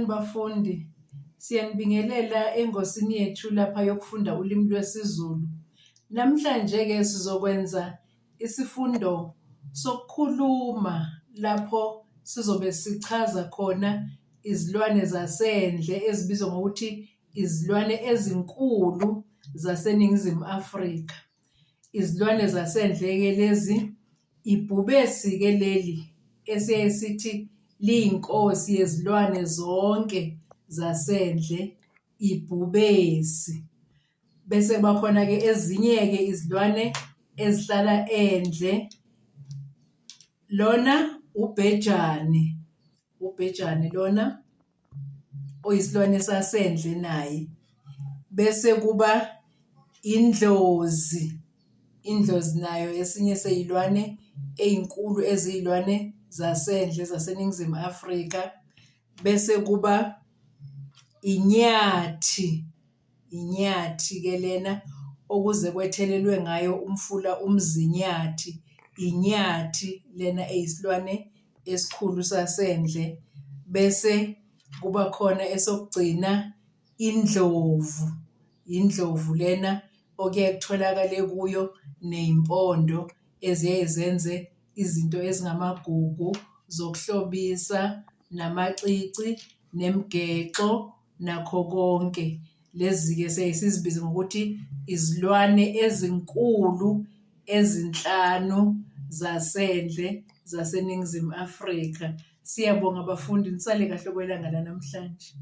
Sanibonani bafundi, siyanibingelela engosini yethu lapha yokufunda ulimi lwesiZulu. Namhlanje-ke sizokwenza isifundo sokukhuluma lapho sizobe sichaza khona izilwane zasendle ezibizwa ngokuthi izilwane ezinkulu zaseNingizimu Afrika. Izilwane zasendle-ke lezi, ibhubesi-ke leli esiyaye sithi liyinkosi yezilwane zonke zasendle, ibhubesi. Bese bakhona-ke ezinye-ke izilwane ezihlala endle. Lona ubhejane, lona oyisilwane sasendle naye. Bese kuba indlozi, nayo esinye seyilwane ey'nkulu eziyilwane zasendle zaseNingizimu Afrika. Bese kuba inyathi-ke lena okuze kwethelelwe ngayo umfula umzinyathi. Inyathi lena eyisilwane esikhulu sasendle. Bese kuba khona esokugcina indlovu lena okuyaye kutholakale kuyo ney'mpondo eziyaye zenze izinto ezingamagugu zokuhlobisa, namacici, nemigexo, nakho konke. Lezi-ke siyaye sizibize ngokuthi izilwane ezinkulu ezinhlanu zasendle zaseNingizimu Afrika. Siyabonga bafundi, nisale kahle okwelanga lanamhlanje.